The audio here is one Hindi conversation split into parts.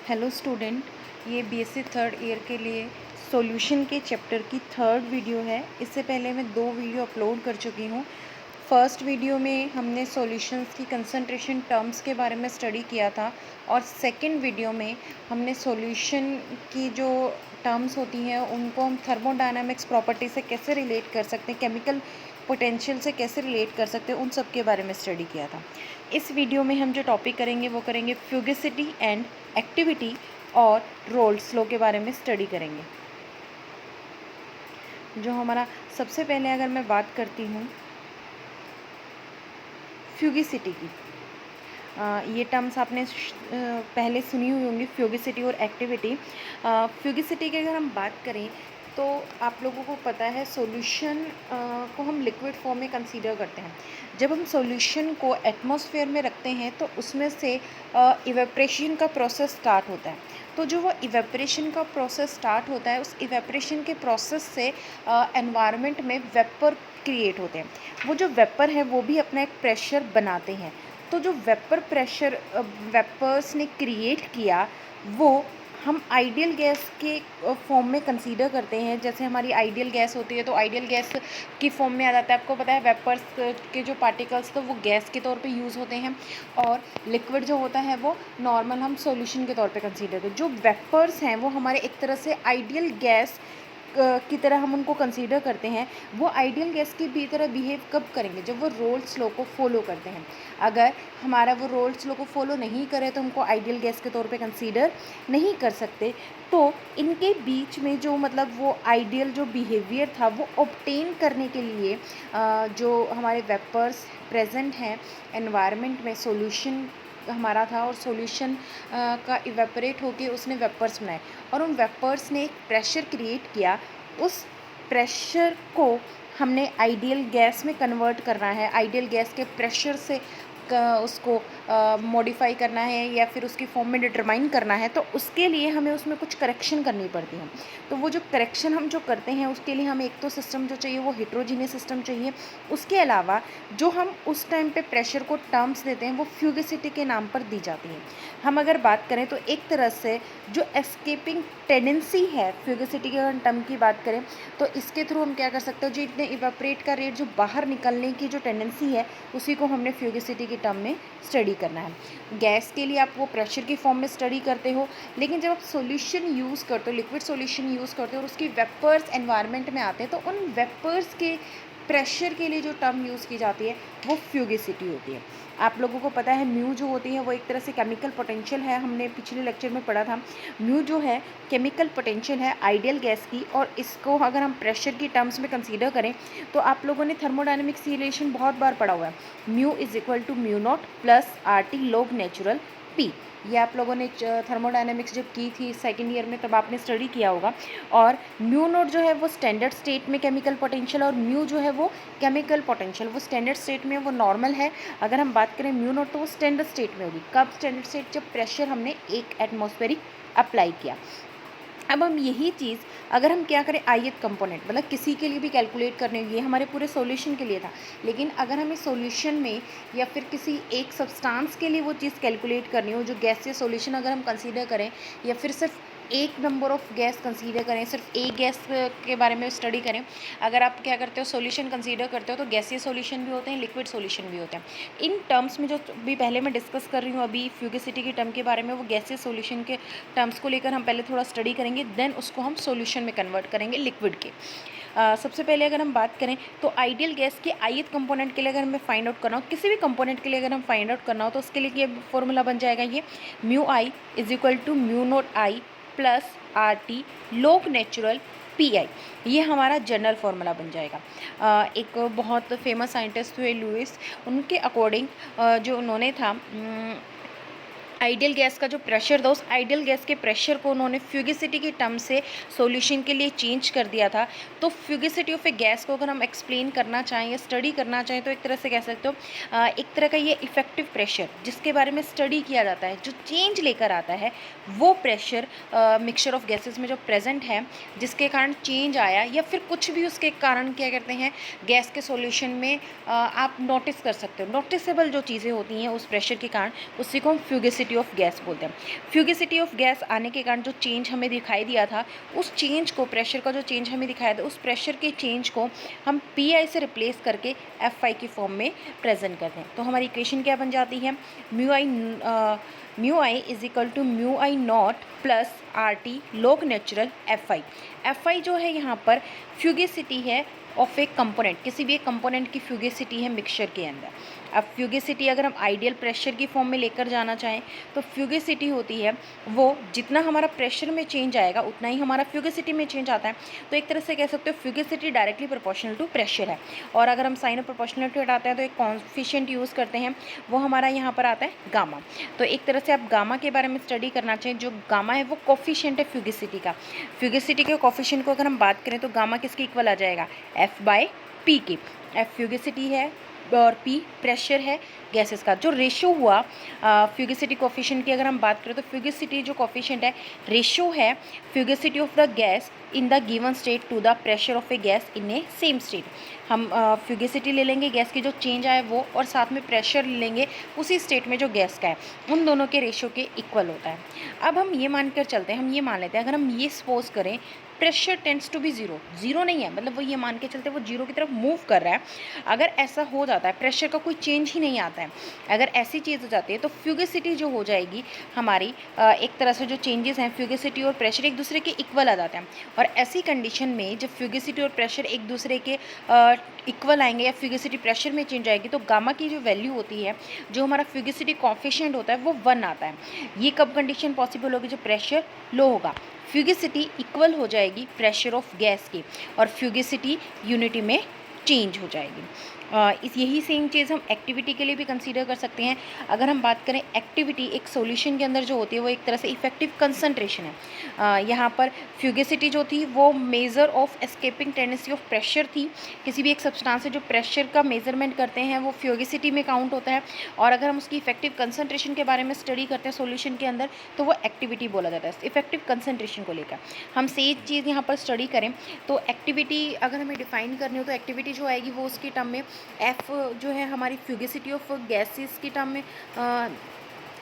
हेलो स्टूडेंट, ये बीएससी थर्ड ईयर के लिए सॉल्यूशन के चैप्टर की थर्ड वीडियो है। इससे पहले मैं 2 वीडियो अपलोड कर चुकी हूँ। फर्स्ट वीडियो में हमने सॉल्यूशंस की कंसंट्रेशन टर्म्स के बारे में स्टडी किया था और सेकंड वीडियो में हमने सॉल्यूशन की जो टर्म्स होती हैं उनको हम थर्मोडायनामिक्स प्रॉपर्टी से कैसे रिलेट कर सकते हैं, केमिकल पोटेंशियल से कैसे रिलेट कर सकते हैं, उन सब के बारे में स्टडी किया था। इस वीडियो में हम जो टॉपिक करेंगे वो करेंगे फ्यूगिसिटी एंड एक्टिविटी और रोल्स लॉ के बारे में स्टडी करेंगे। जो हमारा सबसे पहले अगर मैं बात करती हूँ फ्यूगिसिटी की, ये टर्म्स आपने पहले सुनी हुई होंगी, फ्यूगिसिटी और एक्टिविटी। फ्यूगिसिटी की अगर हम बात करें तो आप लोगों को पता है सॉल्यूशन को हम लिक्विड फॉर्म में कंसीडर करते हैं। जब हम सॉल्यूशन को एटमॉस्फेयर में रखते हैं तो उसमें से इवेपरेशन का प्रोसेस स्टार्ट होता है। तो जो वो इवेपरेशन का प्रोसेस स्टार्ट होता है, उस इवेपरेशन के प्रोसेस से एनवायरनमेंट में वेपर क्रिएट होते हैं। वो जो वेपर है वो भी अपना एक प्रेशर बनाते हैं। तो जो वेपर प्रेशर वेपर्स ने क्रिएट किया वो हम आइडियल गैस के फॉर्म में कंसीडर करते हैं। जैसे हमारी आइडियल गैस होती है तो आइडियल गैस की फॉर्म में आ जाता है। आपको पता है वेपर्स के जो पार्टिकल्स तो वो गैस के तौर पे यूज़ होते हैं और लिक्विड जो होता है वो नॉर्मल हम सॉल्यूशन के तौर पे कंसीडर करते हैं। जो वेपर्स हैं वो हमारे एक तरह से आइडियल गैस की तरह हम उनको कंसीडर करते हैं। वो आइडियल गैस की भी तरह बिहेव कब करेंगे? जब वो रोल्स लॉ को फॉलो करते हैं। अगर हमारा वो रोल्स लॉ को फॉलो नहीं करे तो हमको आइडियल गैस के तौर पे कंसीडर नहीं कर सकते। तो इनके बीच में जो मतलब वो आइडियल जो बिहेवियर था वो ऑब्टेन करने के लिए जो हमारे वेपर्स प्रेजेंट हैं एनवायरनमेंट में, सॉल्यूशन हमारा था और सॉल्यूशन का इवेपोरेट होके उसने वेपर्स बनाए और उन वेपर्स ने एक प्रेशर क्रिएट किया। उस प्रेशर को हमने आइडियल गैस में कन्वर्ट करना है, आइडियल गैस के प्रेशर से उसको मॉडिफाई करना है या फिर उसकी फॉर्म में डिटरमाइन करना है। तो उसके लिए हमें उसमें कुछ करेक्शन करनी पड़ती है। तो वो जो करेक्शन हम जो करते हैं उसके लिए हमें एक तो सिस्टम जो चाहिए वो हेट्रोजीनियस सिस्टम चाहिए। उसके अलावा जो हम उस टाइम पे प्रेशर को टर्म्स देते हैं वो फ्यूगिसिटी के नाम पर दी जाती है। हम अगर बात करें तो एक तरह से जो एस्केपिंग टेंडेंसी है फ्यूगिसिटी के अगर टर्म की बात करें तो इसके थ्रू हम क्या कर सकते हैं, जो इतने इवेपोरेट का रेट जो बाहर निकलने की जो टेंडेंसी है उसी को हमने फ्यूगिसिटी की टर्म में स्टडी करना है। गैस के लिए आप वो प्रेशर की फॉर्म में स्टडी करते हो, लेकिन जब आप सॉल्यूशन यूज़ करते हो, लिक्विड सॉल्यूशन यूज़ करते हो और उसकी वेपर्स एनवायरनमेंट में आते हैं तो उन वेपर्स के प्रेशर के लिए जो टर्म यूज़ की जाती है वो फ्यूगिसिटी होती है। आप लोगों को पता है म्यू जो होती है वो एक तरह से केमिकल पोटेंशियल है। हमने पिछले लेक्चर में पढ़ा था म्यू जो है केमिकल पोटेंशियल है आइडियल गैस की, और इसको अगर हम प्रेशर की टर्म्स में कंसीडर करें तो आप लोगों ने थर्मोडायनेमिक्स रिलेशन बहुत बार पढ़ा हुआ है। Mu is equal to mu naught plus R T log natural P. ये आप लोगों ने थर्मोडायनेमिक्स जब की थी सेकेंड ईयर में तब आपने स्टडी किया होगा। और म्यू नोट जो है वो स्टैंडर्ड स्टेट में केमिकल पोटेंशियल और म्यू जो है वो केमिकल पोटेंशियल, वो स्टैंडर्ड स्टेट में वो नॉर्मल है। अगर हम बात करें म्यू नोट तो वो स्टैंडर्ड स्टेट में होगी। कब स्टैंडर्ड स्टेट? जब प्रेशर हमने 1 एटमॉस्फेरिक अप्लाई किया। अब हम यही चीज़ अगर हम क्या करें ith कंपोनेंट मतलब किसी के लिए भी कैलकुलेट करने, ये हमारे पूरे सॉल्यूशन के लिए था, लेकिन अगर हमें सॉल्यूशन में या फिर किसी एक सब्सटेंस के लिए वो चीज़ कैलकुलेट करनी हो, जो गैसीय सॉल्यूशन अगर हम कंसीडर करें या फिर सिर्फ एक नंबर ऑफ गैस कंसीडर करें, सिर्फ एक गैस के बारे में स्टडी करें। अगर आप क्या करते हो सॉल्यूशन कंसीडर करते हो तो गैसीय सॉल्यूशन भी होते हैं, लिक्विड सॉल्यूशन भी होते हैं। इन टर्म्स में जो भी पहले मैं डिस्कस कर रही हूँ अभी फ्यूगिसिटी के टर्म के बारे में, वो गैसीय सॉल्यूशन के टर्म्स को लेकर हम पहले थोड़ा स्टडी करेंगे, देन उसको हम सॉल्यूशन में कन्वर्ट करेंगे लिक्विड के। सबसे पहले अगर हम बात करें तो आइडियल गैस के ith कंपोनेंट के लिए अगर हमें फाइंड आउट करना हो, किसी भी कंपोनेंट के लिए अगर हम फाइंड आउट करना हो तो उसके लिए ये फॉर्मूला बन जाएगा, ये mu I is equal to mu naught I plus R T log natural P I. ये हमारा जनरल फार्मूला बन जाएगा। एक बहुत फेमस साइंटिस्ट हुए लुइस, उनके अकॉर्डिंग जो उन्होंने था आइडियल गैस का जो प्रेशर था उस आइडियल गैस के प्रेशर को उन्होंने फ्यूगिसिटी की टर्म से सॉल्यूशन के लिए चेंज कर दिया था। तो फ्यूगिसिटी ऑफ ए गैस को अगर हम एक्सप्लेन करना चाहें या स्टडी करना चाहें तो एक तरह से कह सकते हो एक तरह का ये इफेक्टिव प्रेशर जिसके बारे में स्टडी किया जाता है, जो चेंज लेकर आता है वो प्रेशर मिक्सचर ऑफ गैसेज में जो प्रेजेंट है जिसके कारण चेंज आया, या फिर कुछ भी उसके कारण क्या करते हैं गैस के सॉल्यूशन में आप नोटिस कर सकते हो। नोटिसेबल जो चीज़ें होती हैं उस प्रेशर के कारण उसी को हम फ्यूगिसिटी फ्यूगिसिटी ऑफ गैस बोलते हैं। फ्यूगिसिटी ऑफ गैस आने के कारण जो चेंज हमें दिखाई दिया था, उस चेंज को, प्रेशर का जो चेंज हमें दिखाया था, उस प्रेशर के चेंज को हम PI से रिप्लेस करके FI की फॉर्म में प्रेजेंट करते हैं। तो हमारी इक्वेशन क्या बन जाती है, mu I is equal to mu I naught plus RT log natural FI। FI जो है यहाँ पर फ्यूगिसिटी है ऑफ ए कंपोनेंट, किसी भी एक कंपोनेंट की फ्यूगिसिटी है मिक्सचर के अंदर। अब फ्यूगिसिटी अगर हम आइडियल प्रेशर की फॉर्म में लेकर जाना चाहें तो फ्यूगिसिटी होती है वो जितना हमारा प्रेशर में चेंज आएगा उतना ही हमारा फ्यूगिसिटी में चेंज आता है। तो एक तरह से कह सकते हो फ्यूगिसिटी डायरेक्टली प्रोपोर्शनल टू प्रेशर है। और अगर हम साइन ऑफ प्रोपोर्शनलिटी हटाते हैं तो एक कॉन्फिशिएंट यूज़ करते हैं, वो हमारा यहाँ पर आता है गामा। तो एक तरह से आप गामा के बारे में स्टडी करना चाहिए। जो गामा है वो कोफिशिएंट है फ्यूगिसिटी का। फ्यूगिसिटी के कोफिशिएंट को अगर हम बात करें तो गामा किसके इक्वल आ जाएगा, F/P के। F फ्यूगिसिटी है और P प्रेशर है गैसेस का। जो रेशो हुआ फ्यूगिसिटी कोफिशिएंट की अगर हम बात करें तो फ्यूगिसिटी जो कोफिशिएंट है रेशो है fugacity of the gas in the given state to the pressure of a gas in a same state. हम फ्यूगिसिटी ले लेंगे गैस की जो चेंज आए वो, और साथ में प्रेशर ले लेंगे उसी स्टेट में जो गैस का है, उन दोनों के रेशो के इक्वल होता है। अब हम ये मानकर चलते हैं, हम ये मान लेते हैं, अगर हम ये सपोज करें pressure tends to be zero, zero नहीं है मतलब वो ये मान के चलते हैं वो जीरो की तरफ मूव कर रहा है। अगर ऐसा हो जाता है, प्रेशर का कोई चेंज ही नहीं आता है, अगर ऐसी चीज़ हो जाती है तो फ्यूगिसिटी जो हो जाएगी हमारी, एक तरह से जो चेंजेस हैं फ्यूगिसिटी और प्रेशर एक दूसरे के इक्वल आ जाते हैं। और ऐसी कंडीशन में जब फ्यूगिसिटी और प्रेशर एक दूसरे के इक्वल आएंगे या फ्यूगिसिटी प्रेशर में चेंज आएगी तो गामा की जो वैल्यू होती है, जो हमारा फ्यूगिसिटी कॉफिशिएंट होता है वो 1 आता है। ये कब कंडीशन पॉसिबल होगी, जब प्रेशर लो होगा, फ्यूगिसिटी इक्वल हो जाएगी प्रेशर ऑफ गैस की और फ्यूगिसिटी यूनिटी में चेंज हो जाएगी। यही सेम चीज़ हम एक्टिविटी के लिए भी कंसीडर कर सकते हैं। अगर हम बात करें एक्टिविटी, एक सॉल्यूशन के अंदर जो होती है वो एक तरह से इफेक्टिव कंसंट्रेशन है। यहाँ पर फ्यूगिसिटी जो थी वो measure of escaping tendency of pressure थी। किसी भी एक सब्सटेंस से जो प्रेशर का मेजरमेंट करते हैं वो फ्यूगिसिटी में काउंट होता है। और अगर हम उसकी इफेक्टिव कंसंट्रेशन के बारे में स्टडी करते हैं सॉल्यूशन के अंदर तो वो एक्टिविटी बोला जाता है। इफेक्टिव कंसंट्रेशन को लेकर हम सेम चीज़ यहाँ पर स्टडी करें तो एक्टिविटी अगर हमें डिफाइन करनी हो तो एक्टिविटी जो आएगी वो उसकी टर्म में F जो है हमारी फ्यूगिसिटी ऑफ गैसेस की टर्म में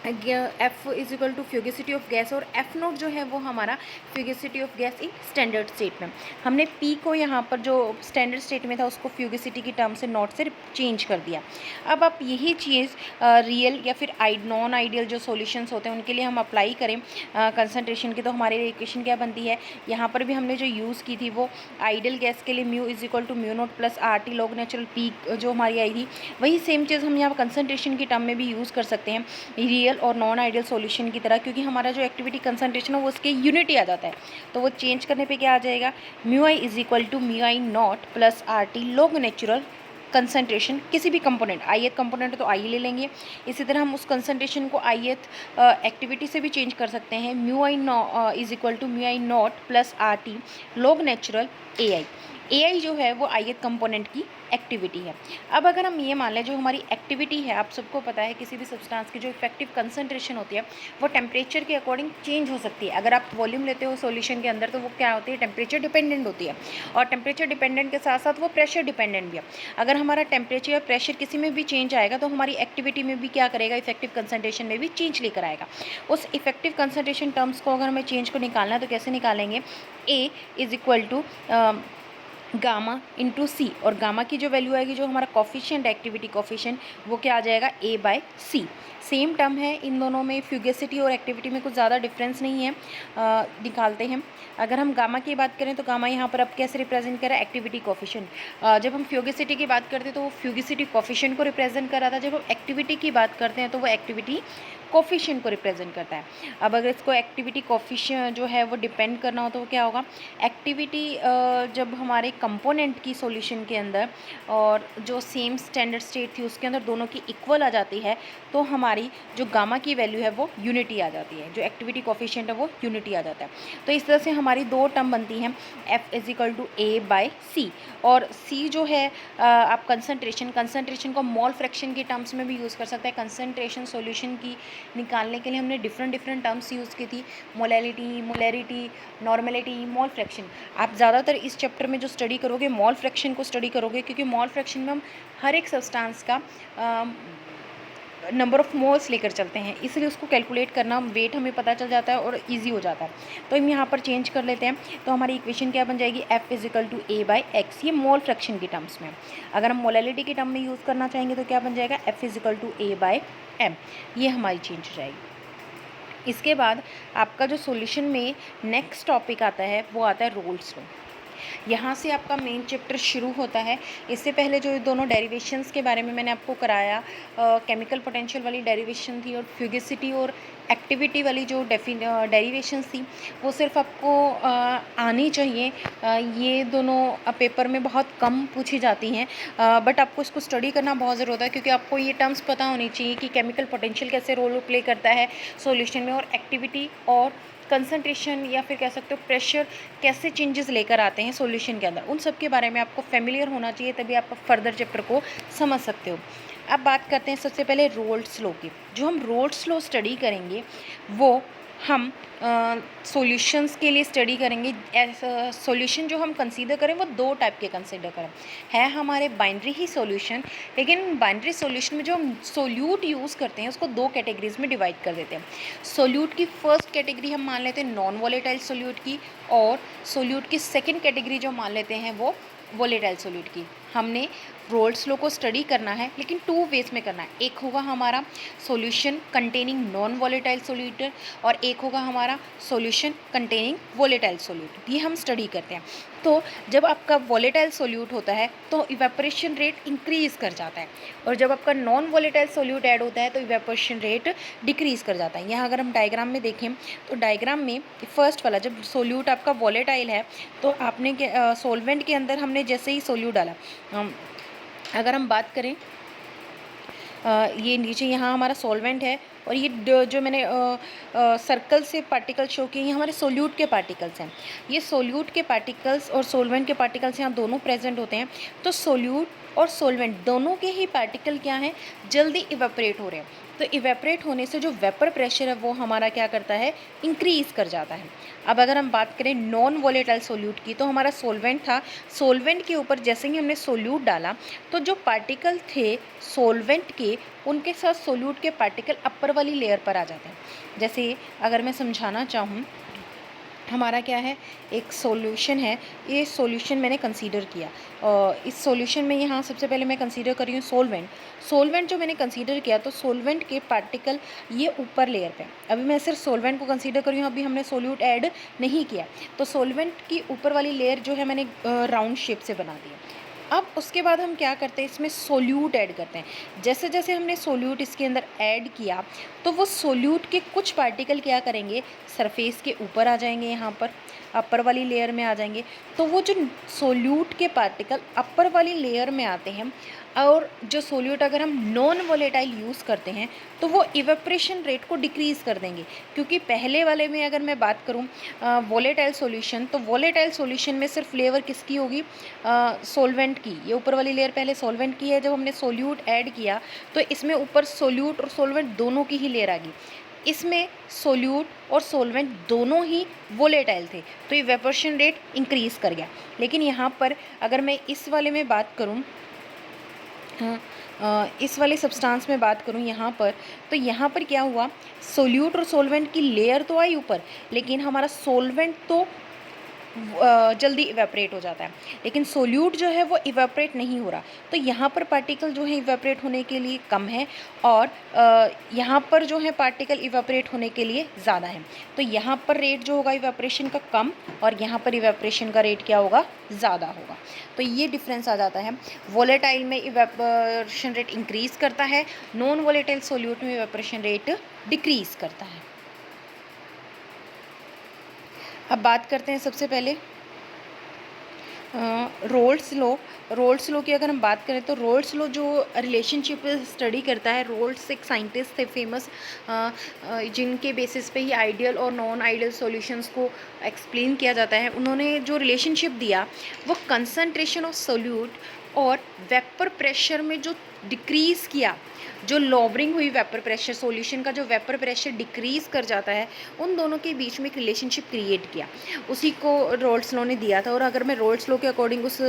F is equal to fugacity of gas, और F नोट जो है वो हमारा fugacity of gas in standard state में। हमने P को यहाँ पर जो स्टैंडर्ड स्टेट में था उसको फ्यूगिसिटी की टर्म से नॉट से चेंज कर दिया। अब आप यही चीज़ रियल या फिर नॉन आइडियल जो सॉल्यूशंस होते हैं उनके लिए हम अप्लाई करें कंसंट्रेशन की, तो हमारी इक्वेशन क्या बनती है, यहाँ पर भी हमने जो यूज़ की थी वो आइडियल गैस के लिए mu is equal to mu naught plus RT log natural P जो हमारी आई थी, वही सेम चीज़ हम यहाँ कंसंट्रेशन की टर्म में भी यूज़ कर सकते हैं रियल और नॉन आइडियल सॉल्यूशन की तरह, क्योंकि हमारा जो एक्टिविटी कंसंट्रेशन है वो उसके यूनिटी आ जाता है। तो वो चेंज करने पे क्या आ जाएगा, mu I is equal to mu I naught plus RT log natural concentration किसी भी कंपोनेंट, ith कंपोनेंट है तो I ले लेंगे। इसी तरह हम उस कंसंट्रेशन को ith एक्टिविटी से भी चेंज कर सकते हैं। Mu I is equal to mu I naught plus RT log natural AI जो है वो ith कंपोनेंट की एक्टिविटी है। अब अगर हम ये मान लें जो हमारी एक्टिविटी है, आप सबको पता है किसी भी सब्सटेंस की जो इफेक्टिव कंसंट्रेशन होती है वो टेम्परेचर के अकॉर्डिंग चेंज हो सकती है। अगर आप वॉल्यूम लेते हो सॉल्यूशन के अंदर तो वो क्या होती है, टेम्परेचर डिपेंडेंट होती है, और टेम्परेचर डिपेंडेंट के साथ साथ वो प्रेशर डिपेंडेंट भी है। अगर हमारा टेम्परेचर या प्रेशर किसी में भी चेंज आएगा तो हमारी एक्टिविटी में भी क्या करेगा, इफेक्टिव कंसंट्रेशन में भी चेंज लेकर आएगा। उस इफेक्टिव कंसंट्रेशन टर्म्स को अगर हमें चेंज को निकालना है तो कैसे निकालेंगे, A is equal to gamma into C, और गामा की जो वैल्यू आएगी जो हमारा कॉफिशिएंट एक्टिविटी कॉफिशिएंट वो क्या आ जाएगा, A/C। सेम टर्म है इन दोनों में, फ्यूगिसिटी और एक्टिविटी में कुछ ज़्यादा डिफरेंस नहीं है। निकालते हैं। अगर हम गामा की बात करें तो गामा यहाँ पर अब कैसे रिप्रेजेंट कर रहा है, एक्टिविटी कॉफिशिएंट। जब हम फ्यूगिसिटी की बात करते हैं तो वो फ्यूगिसिटी कॉफिशिएंट को रिप्रेजेंट कर रहा था, जब हम एक्टिविटी की बात करते हैं तो वो एक्टिविटी कोफिशिएंट को रिप्रेजेंट करता है। अब अगर इसको एक्टिविटी कोफिशिएंट जो है वो डिपेंड करना हो तो वो क्या होगा, एक्टिविटी जब हमारे कंपोनेंट की सॉल्यूशन के अंदर और जो सेम स्टैंडर्ड स्टेट थी उसके अंदर दोनों की इक्वल आ जाती है तो हमारी जो गामा की वैल्यू है वो यूनिटी आ जाती है, जो एक्टिविटी कोफिशिएंट है वो यूनिटी आ जाता है। तो इस तरह से हमारी दो टर्म बनती हैं, F is equal to A/C, और C जो है आप कंसंट्रेशन को मोल फ्रैक्शन के टर्म्स में भी यूज़ कर सकते हैं। कंसंट्रेशन सॉल्यूशन की निकालने के लिए हमने डिफरेंट टर्म्स यूज़ की थी, मोलैरिटी, नॉर्मेलिटी, मोल फ्रैक्शन। आप ज़्यादातर इस चैप्टर में जो स्टडी करोगे मोल फ्रैक्शन को स्टडी करोगे, क्योंकि मोल फ्रैक्शन में हम हर एक सब्सटेंस का नंबर ऑफ़ मोल्स लेकर चलते हैं, इसलिए उसको कैलकुलेट करना वेट हमें पता चल जाता है और ईज़ी हो जाता है। तो हम यहाँ पर चेंज कर लेते हैं, तो हमारी इक्वेशन क्या बन जाएगी, F=A/x, ये मोल फ्रैक्शन के टर्म्स में। अगर हम मोलैलिटी के टर्म में यूज़ करना चाहेंगे तो क्या बन जाएगा, F=A/m, ये हमारी चेंज हो जाएगी। इसके बाद आपका जो सॉल्यूशन में नेक्स्ट टॉपिक आता है वो आता है रोल्स लॉ। यहाँ से आपका मेन चैप्टर शुरू होता है। इससे पहले जो दोनों डेरिवेशंस के बारे में मैंने आपको कराया, केमिकल पोटेंशियल वाली डेरिवेशन थी और फ्यूगिसिटी और एक्टिविटी वाली जो डेरिवेशंस थी, वो सिर्फ आपको आनी चाहिए। ये दोनों पेपर में बहुत कम पूछी जाती हैं, बट आपको इसको स्टडी करना बहुत ज़रूरत है, क्योंकि आपको ये टर्म्स पता होनी चाहिए कि केमिकल पोटेंशियल कैसे रोल प्ले करता है सॉल्यूशन में, और एक्टिविटी और कंसंट्रेशन या फिर कह सकते हो प्रेशर कैसे चेंजेस लेकर आते हैं सॉल्यूशन के अंदर, उन सब के बारे में आपको फेमिलियर होना चाहिए, तभी आप फर्दर चैप्टर को समझ सकते हो। अब बात करते हैं सबसे पहले रोल्स लॉ की। जो हम रोल्स लॉ स्टडी करेंगे वो हम सॉल्यूशंस के लिए स्टडी करेंगे। सॉल्यूशन जो हम कंसीडर करें वो दो टाइप के कंसीडर करें, है हमारे बाइनरी ही सॉल्यूशन, लेकिन बाइनरी सॉल्यूशन में जो हम सोल्यूट यूज़ करते हैं उसको दो कैटेगरीज में डिवाइड कर देते हैं। सोल्यूट की फर्स्ट कैटेगरी हम मान लेते हैं नॉन वॉलेटाइल सोल्यूट की, और सोल्यूट की सेकेंड कैटेगरी जो मान लेते हैं वो वॉलेटाइल सोल्यूट की। हमने रोल्स लॉ को स्टडी करना है, लेकिन टू वेज में करना है। एक होगा हमारा solution containing non volatile solute, और एक होगा हमारा सॉल्यूशन कंटेनिंग वॉलेटाइल सोल्यूट। ये हम स्टडी करते हैं। तो जब आपका वॉलेटाइल सोल्यूट होता है तो इवेपोरेशन रेट इंक्रीज़ कर जाता है, और जब आपका नॉन वॉलेटाइल सोल्यूट ऐड होता है तो इवेपोरेशन रेट डिक्रीज़ कर जाता है। यहाँ अगर हम डायग्राम में देखें तो डायग्राम में फर्स्ट वाला, जब सोल्यूट आपका वॉलेटाइल है तो आपने सॉल्वेंट के अंदर हमने जैसे ही सोल्यूट डाला, अगर हम बात करें ये नीचे यहाँ हमारा सॉल्वेंट है, और ये जो मैंने सर्कल से पार्टिकल शो किए, ये हमारे सोल्यूट के पार्टिकल्स हैं। ये सोल्यूट के पार्टिकल्स और सॉल्वेंट के पार्टिकल्स यहाँ दोनों प्रेजेंट होते हैं। तो सोल्यूट और सॉल्वेंट दोनों के ही पार्टिकल क्या हैं, जल्दी इवेपोरेट हो रहे हैं। तो इवेपोरेट होने से जो वेपर प्रेशर है वो हमारा क्या करता है, इंक्रीज़ कर जाता है। अब अगर हम बात करें नॉन वॉलेटाइल सोल्यूट की, तो हमारा सॉल्वेंट था, सॉल्वेंट के ऊपर जैसे ही हमने सोल्यूट डाला तो जो पार्टिकल थे सॉल्वेंट के, उनके साथ सोल्यूट के पार्टिकल अपर वाली लेयर पर आ जाते हैं। जैसे अगर मैं समझाना चाहूँ, हमारा क्या है, एक सॉल्यूशन है, ये सॉल्यूशन मैंने कंसीडर किया, और इस सॉल्यूशन में यहाँ सबसे पहले मैं कंसीडर कर रही हूँ सॉल्वेंट। सॉल्वेंट जो मैंने कंसीडर किया तो सॉल्वेंट के पार्टिकल ये ऊपर लेयर पे, अभी मैं सिर्फ सॉल्वेंट को कंसीडर कर रही हूँ, अभी हमने सोल्यूट ऐड नहीं किया। तो सॉल्वेंट की ऊपर वाली लेयर जो है मैंने राउंड शेप से बना दी। अब उसके बाद हम क्या करते हैं, इसमें सोल्यूट ऐड करते हैं। जैसे जैसे हमने सोल्यूट इसके अंदर ऐड किया तो वो सोल्यूट के कुछ पार्टिकल क्या करेंगे, सरफेस के ऊपर आ जाएंगे, यहाँ पर अपर वाली लेयर में आ जाएंगे। तो वो जो सोल्यूट के पार्टिकल अपर वाली लेयर में आते हैं, और जो सोल्यूट अगर हम नॉन वॉलेटाइल यूज़ करते हैं तो वो इवेपोरेशन रेट को डिक्रीज़ कर देंगे। क्योंकि पहले वाले में अगर मैं बात करूँ वॉलेटाइल सॉल्यूशन, तो वॉलेटाइल सॉल्यूशन में सिर्फ लेयर किसकी होगी, सॉल्वेंट की। ये ऊपर वाली लेयर पहले सॉल्वेंट की है, जब हमने सोल्यूट ऐड किया तो इसमें ऊपर सोल्यूट और सॉल्वेंट दोनों की ही लेयर आ गई। इसमें सोल्यूट और सॉल्वेंट दोनों ही वोलेटाइल थे, तो इवेपोरेशन रेट इंक्रीज़ कर गया। लेकिन यहाँ पर अगर मैं इस वाले में बात करूँ, इस वाले सब्सटेंस में बात करूं यहाँ पर, तो यहाँ पर क्या हुआ, सोल्यूट और सॉल्वेंट की लेयर तो आई ऊपर, लेकिन हमारा सॉल्वेंट तो जल्दी इवेपोरेट हो जाता है, लेकिन सोल्यूट जो है वो इवेपोरेट नहीं हो रहा। तो यहाँ पर पार्टिकल जो है इवेपोरेट होने के लिए कम है, और यहाँ पर जो है पार्टिकल इवेपोरेट होने के लिए ज़्यादा है। तो यहाँ पर रेट जो होगा इवेपोरेशन का कम, और यहाँ पर इवेपोरेशन का रेट क्या होगा, ज़्यादा होगा। तो ये डिफरेंस आ जाता है। वॉलेटाइल में इवेपोरेशन रेट इंक्रीज़ करता है, नॉन वॉलेटाइल सोल्यूट में इवेपोरेशन रेट डिक्रीज़ करता है। अब बात करते हैं सबसे पहले रोल्स लॉ। रोल्स लॉ की अगर हम बात करें तो रोल्स लॉ जो रिलेशनशिप स्टडी करता है, रोल्स एक साइंटिस्ट थे फेमस, जिनके बेसिस पे ही आइडियल और नॉन आइडियल सॉल्यूशंस को एक्सप्लेन किया जाता है। उन्होंने जो रिलेशनशिप दिया वो कंसंट्रेशन ऑफ सोल्यूट और वेपर प्रेशर में जो डिक्रीज़ किया, जो लोवरिंग हुई वेपर प्रेशर, सॉल्यूशन का जो वेपर प्रेशर डिक्रीज़ कर जाता है, उन दोनों के बीच में एक रिलेशनशिप क्रिएट किया। उसी को रोल्स लॉ ने दिया था। और अगर मैं रोल्स लॉ के अकॉर्डिंग उस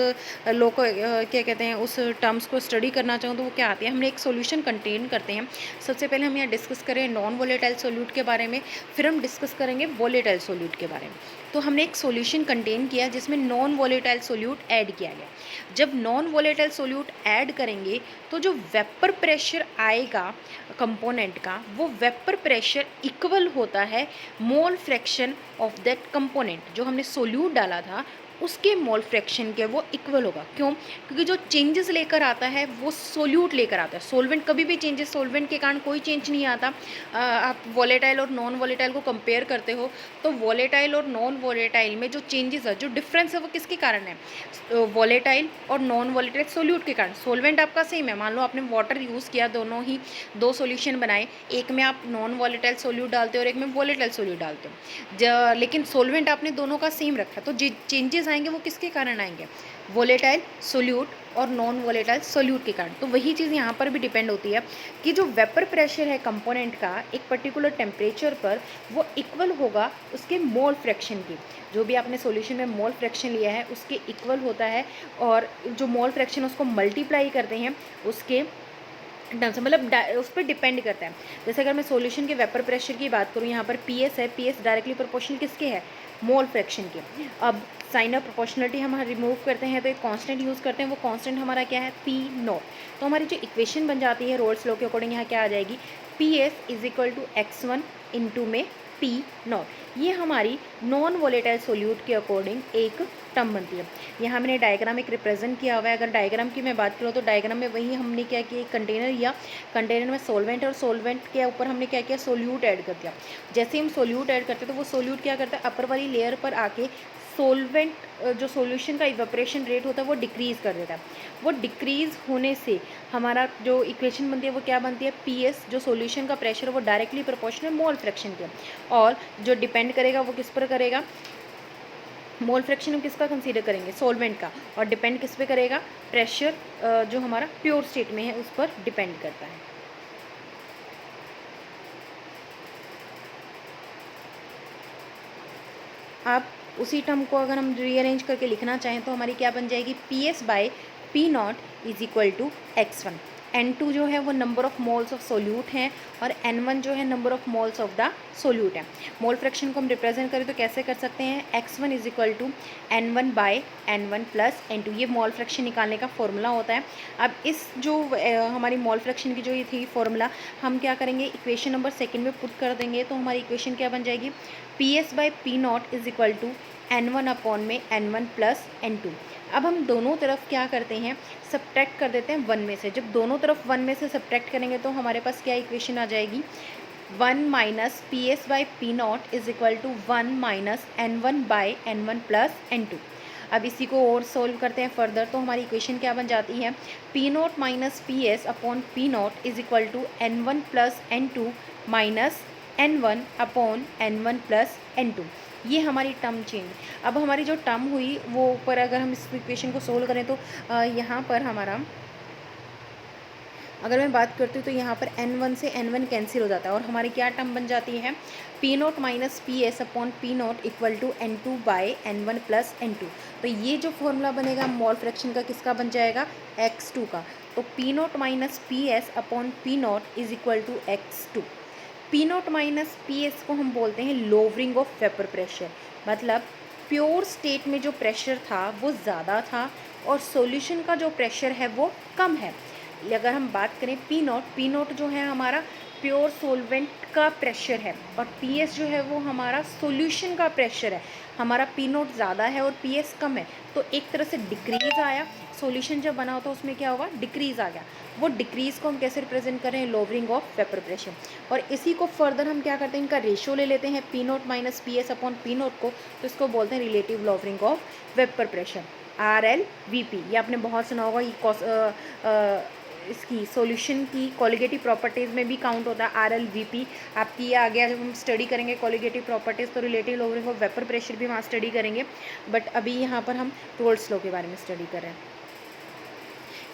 लॉ को क्या कहते हैं, उस टर्म्स को स्टडी करना चाहूँ तो वो क्या आती है, हमने एक सॉल्यूशन कंटेन करते हैं। सबसे पहले हम यहाँ डिस्कस करें नॉन वोलेटाइल सोल्यूट के बारे में, फिर हम डिस्कस करेंगे वोलेटाइल सोल्यूट के बारे में। तो हमने एक सॉल्यूशन कंटेन किया जिसमें नॉन वोलेटाइल सोल्यूट ऐड किया गया। जब नॉन वोलेटाइल सोल्यूट ऐड करेंगे तो जो वेपर प्रेशर आएगा कंपोनेंट का, वो वेपर प्रेशर इक्वल होता है mole fraction of that component. जो हमने सोल्यूट डाला था उसके मोल फ्रैक्शन के वो इक्वल होगा। क्यों? क्योंकि जो चेंजेस लेकर आता है वो सोल्यूट लेकर आता है। सोल्वेंट कभी भी चेंजेस, सोल्वेंट के कारण कोई चेंज नहीं आता। आप वोलेटाइल और नॉन वोलेटाइल को कंपेयर करते हो तो वोलेटाइल और नॉन वोलेटाइल में जो चेंजेस है, जो डिफरेंस है, वो किसके कारण है? वोलेटाइल और नॉन वोलेटाइल सोल्यूट के कारण। सोल्वेंट आपका सेम है। मान लो आपने वाटर यूज़ किया, दोनों ही दो सॉल्यूशन बनाए, एक में आप नॉन वोलेटाइल सोल्यूट डालते हो और एक में वोलेटाइल सोल्यूट डालते हो, लेकिन सोल्वेंट आपने दोनों का सेम रखा, तो जो चेंजेस आएंगे वो किसके कारण आएंगे? वोलेटाइल सोल्यूट और नॉन वोलेटाइल सोल्यूट के कारण। तो वही चीज़ यहाँ पर भी डिपेंड होती है कि जो वेपर प्रेशर है कंपोनेंट का एक पर्टिकुलर टेम्परेचर पर, वो इक्वल होगा उसके मोल फ्रैक्शन की। जो भी आपने सॉल्यूशन में मोल फ्रैक्शन लिया है उसके इक्वल होता है, और जो मोल फ्रैक्शन उसको मल्टीप्लाई करते हैं उसके टर्म्स, मतलब उस पर डिपेंड करता है। जैसे अगर मैं सॉल्यूशन के वेपर प्रेशर की बात करूँ, यहाँ पर पीएस है, पीएस डायरेक्टली प्रोपोर्शनल किसके है? मोल फ्रैक्शन के। अब साइन ऑफ प्रोपोर्शनलिटी हम रिमूव करते हैं तो एक कांस्टेंट यूज़ करते हैं, वो कांस्टेंट हमारा क्या है? P not. तो हमारी जो इक्वेशन बन जाती है रोल्स लॉ के अकॉर्डिंग, यहाँ क्या आ जाएगी? P S is equal to x1 into में पी नॉट। ये हमारी नॉन वोलेटाइल सोल्यूट के अकॉर्डिंग एक टर्म बनती है। यहाँ मैंने डायग्राम एक रिप्रेजेंट किया हुआ है। अगर डायग्राम की मैं बात करूँ तो डायग्राम में वही हमने क्या किया, एक कंटेनर लिया, कंटेनर में सोल्वेंट, और सोल्वेंट के ऊपर हमने क्या किया? सोल्यूट ऐड कर दिया। जैसे हम सोल्यूट ऐड करते हैं तो वो सोल्यूट क्या करता है? अपर वाली लेयर पर आके सोल्वेंट, जो सॉल्यूशन का इवेपोरेशन रेट होता है वो डिक्रीज़ कर देता है। वो डिक्रीज़ होने से हमारा जो इक्वेशन बनती है वो क्या बनती है? पीएस, जो सॉल्यूशन का प्रेशर है वो डायरेक्टली प्रोपोर्शनल मोल फ्रैक्शन के, और जो डिपेंड करेगा वो किस पर करेगा? मोल फ्रैक्शन हम किसका कंसीडर करेंगे? सॉल्वेंट का। और डिपेंड किस पे करेगा? प्रेशर जो हमारा प्योर स्टेट में है उस पर डिपेंड करता है। आप उसी टर्म को अगर हम रीअरेंज करके लिखना चाहें तो हमारी क्या बन जाएगी? P S by P not is equal to x1। N2 जो है वो number of moles of solute हैं, और N1 जो है number of moles of the solute है। मोल फ्रैक्शन को हम रिप्रेजेंट करें तो कैसे कर सकते हैं? x1 is equal to N1 by N1 plus N2। ये मोल फ्रैक्शन निकालने का फॉर्मूला होता है। अब इस जो हमारी मोल फ्रैक्शन की जो ये थी फॉर्मूला, हम क्या करेंगे? इक्वेशन नंबर सेकेंड में पुट कर देंगे तो हमारी इक्वेशन क्या बन जाएगी? P S by P not is equal to N1 upon में N1 प्लस N2। अब हम दोनों तरफ क्या करते हैं? सब्ट्रैक्ट कर देते हैं 1 में से। जब दोनों तरफ 1 में से सब्ट्रैक्ट करेंगे तो हमारे पास क्या इक्वेशन आ जाएगी? 1 minus P S by P not is equal to 1 minus N1 by N1 plus N2। अब इसी को और सोल्व करते हैं फर्दर तो हमारी इक्वेशन क्या बन जाती है? P naught minus P S upon P not is equal to N1 plus N2 minus N1 upon N1 plus N2। ये हमारी टर्म चेंज। अब हमारी जो टर्म हुई वो ऊपर अगर हम इस इक्वेशन को सोल्व करें तो यहाँ पर हमारा, अगर मैं बात करती हूँ तो यहाँ पर N1 से N1 कैंसिल हो जाता है और हमारी क्या टर्म बन जाती है? P naught minus P S upon P naught equal to N2 by N1 plus N2। तो ये जो फॉर्मूला बनेगा मोल फ्रैक्शन का किसका बन जाएगा? x2 का। तो P naught minus P S upon P not is equal to x2। P naught minus P S को हम बोलते हैं लोवरिंग ऑफ वेपर प्रेशर, मतलब प्योर स्टेट में जो प्रेशर था वो ज़्यादा था और सॉल्यूशन का जो प्रेशर है वो कम है। अगर हम बात करें पी नॉट जो है हमारा प्योर सॉल्वेंट का प्रेशर है, और पी एस जो है वो हमारा सॉल्यूशन का प्रेशर है। हमारा पी नॉट ज़्यादा है और पी एस कम है, तो एक तरह से डिक्रीज़ आया। सॉल्यूशन जब बना होता उसमें क्या होगा? डिक्रीज़ आ गया। वो डिक्रीज़ को हम कैसे रिप्रेजेंट कर रहे हैं? Lowering of vapour pressure. और इसी को फर्दर हम क्या करते हैं? इनका रेशियो ले लेते हैं P naught minus P S upon P not को, तो इसको बोलते हैं relative lowering of vapour pressure, RLVP। ये आपने बहुत सुना होगा। ये इसकी सॉल्यूशन की कॉलिगेटिव प्रॉपर्टीज़ में भी काउंट होता है RLVP। आपकी ये आ गया, जब हम स्टडी करेंगे कॉलिगेटिव प्रॉपर्टीज़ तो relative lowering of vapour pressure भी वहाँ स्टडी करेंगे, बट अभी यहाँ पर हम रोल्स लॉ के बारे में स्टडी कर रहे हैं।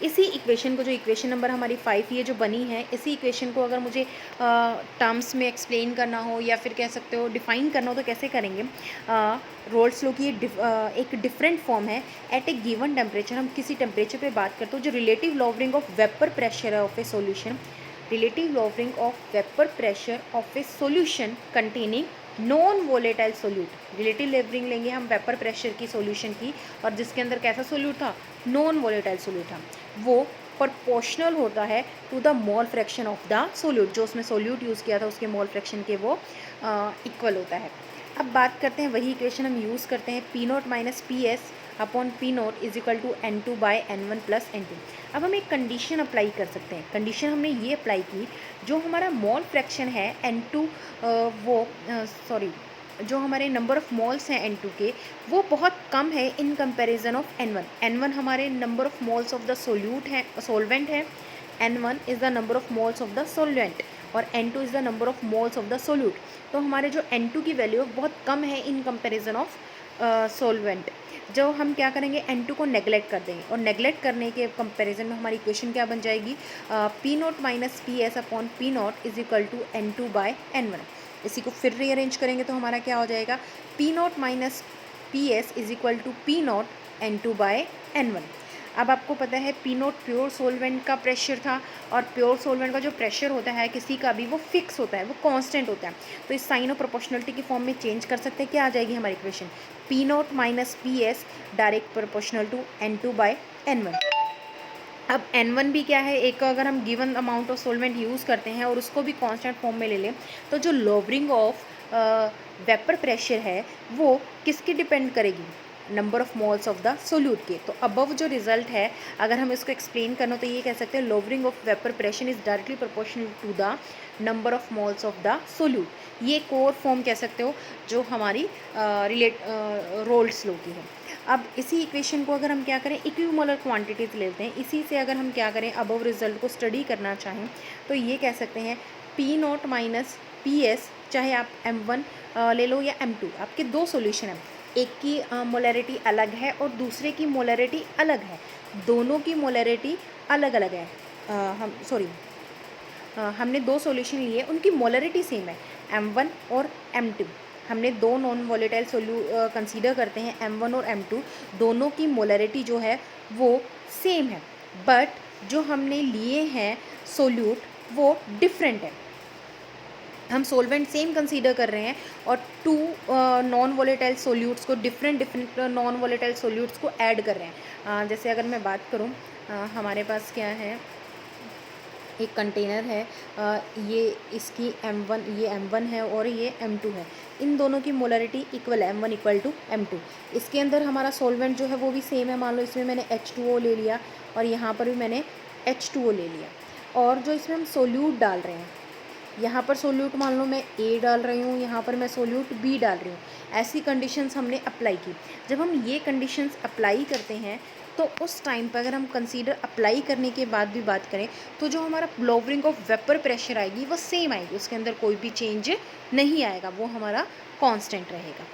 इसी इक्वेशन को, जो इक्वेशन नंबर हमारी 5 ये जो बनी है, इसी इक्वेशन को अगर मुझे टर्म्स में एक्सप्लेन करना हो या फिर कह सकते हो डिफ़ाइन करना हो तो कैसे करेंगे। रोल्स लॉ की एक डिफरेंट फॉर्म है। एट ए गिवन टेम्परेचर, हम किसी टेम्परेचर पे बात करते हो, जो relative lowering of vapour pressure है of a solution, relative lowering of vapour pressure of a solution containing non volatile solute. Relative lowering लेंगे हम वेपर प्रेशर की सॉल्यूशन की, और जिसके अंदर कैसा सोल्यूट था, नॉन वोलेटाइल सोल्यूट था, वो प्रोपोर्शनल होता है to the mole fraction of the solute. जो उसमें सोल्यूट यूज़ किया था उसके मोल फ्रैक्शन के वो इक्वल होता है। अब बात करते हैं, वही इक्वेशन हम यूज़ करते हैं, P naught minus P S upon P naught is equal to N2 by N1 plus N2। अब हम एक कंडीशन अप्लाई कर सकते हैं। कंडीशन हमने ये अप्लाई की, जो हमारा मोल फ्रैक्शन है N2, जो हमारे नंबर ऑफ़ मॉल्स हैं N2 के, वो बहुत कम है in comparison of N1। N1 हमारे number of malls of the solute है, सॉल्वेंट है। N1 is the number of malls of the solvent और N2 is the number of malls of the solute. तो हमारे जो N2 की वैल्यू बहुत कम है इन कंपैरिजन ऑफ सॉल्वेंट। जो हम क्या करेंगे, N2 को नेगलेक्ट कर देंगे, और नेगलेक्ट करने के कंपैरिजन में हमारी इक्वेशन क्या बन जाएगी, P naught minus P S upon P naught is equal to N2 by N1। इसी को फिर रीअरेंज करेंगे तो हमारा क्या हो जाएगा, P naught minus P S is equal to P naught N2 by N1। अब आपको पता है पी नोट प्योर सोलवेंट का प्रेशर था, और प्योर सोलवेंट का जो प्रेशर होता है किसी का भी, वो फिक्स होता है, वो कांस्टेंट होता है। तो इस साइन ऑफ प्रोपोर्शनलिटी की फॉर्म में चेंज कर सकते हैं। क्या आ जाएगी हमारी equation, P naught minus P S direct proportional to N2 by N1। अब N1 भी क्या है, एक अगर हम given amount of solvent use करते हैं और उसको भी कांस्टेंट फॉर्म में ले लें, तो जो लोवरिंग ऑफ वेपर प्रेशर है वो किसकी डिपेंड करेगी, number of moles of the solute के। तो अबव जो रिजल्ट है, अगर हम इसको एक्सप्लेन करना तो ये कह सकते हैं, lowering of vapour pressure is directly proportional to the number of moles of the solute. ये कोर फॉर्म कह सकते हो जो हमारी रोल्स लॉ की है। अब इसी इक्वेशन को अगर हम क्या करें, इक्विमोलर क्वांटिटीज़ लेते हैं, इसी से अगर हम क्या करें, अबव रिजल्ट को स्टडी करना चाहें तो ये कह सकते हैं, P naught minus P S, चाहे आप M1 ले लो या M2, आपके दो सॉल्यूशन हैं, एक की मोलैरिटी अलग है और दूसरे की मोलैरिटी अलग है, दोनों की मोलैरिटी अलग अलग है। हमने दो सॉल्यूशन लिए, उनकी मोलैरिटी सेम है, M1 और M2। हमने दो नॉन वोलेटाइल कंसीडर करते हैं, M1 और M2, दोनों की मोलैरिटी जो है वो सेम है, बट जो हमने लिए हैं सोल्यूट वो डिफरेंट है। हम सोलवेंट सेम कंसीडर कर रहे हैं और टू नॉन वोलेटाइल सोल्यूट्स को, डिफरेंट नॉन वोलेटाइल सोल्यूट्स को ऐड कर रहे हैं। जैसे अगर मैं बात करूं, हमारे पास क्या है, एक कंटेनर है, ये इसकी M1, ये M1 है और ये M2 है, इन दोनों की मोलरिटी इक्वल है, M1 इक्वल टू M2। इसके अंदर हमारा सॉल्वेंट जो है वो भी सेम है, मान लो इसमें मैंने H2O ले लिया और यहाँ पर भी मैंने H2O ले लिया, और जो इसमें हम सोल्यूट डाल रहे हैं, यहाँ पर सोल्यूट मान लो मैं A डाल रही हूँ, यहाँ पर मैं सोल्यूट B डाल रही हूँ, ऐसी कंडीशंस हमने अप्लाई की। जब हम ये कंडीशंस अप्लाई करते हैं तो उस टाइम पर अगर हम कंसीडर अप्लाई करने के बाद भी बात करें तो जो हमारा लोवरिंग ऑफ वेपर प्रेशर आएगी वो सेम आएगी, उसके अंदर कोई भी चेंज नहीं आएगा, वो हमारा कांस्टेंट रहेगा।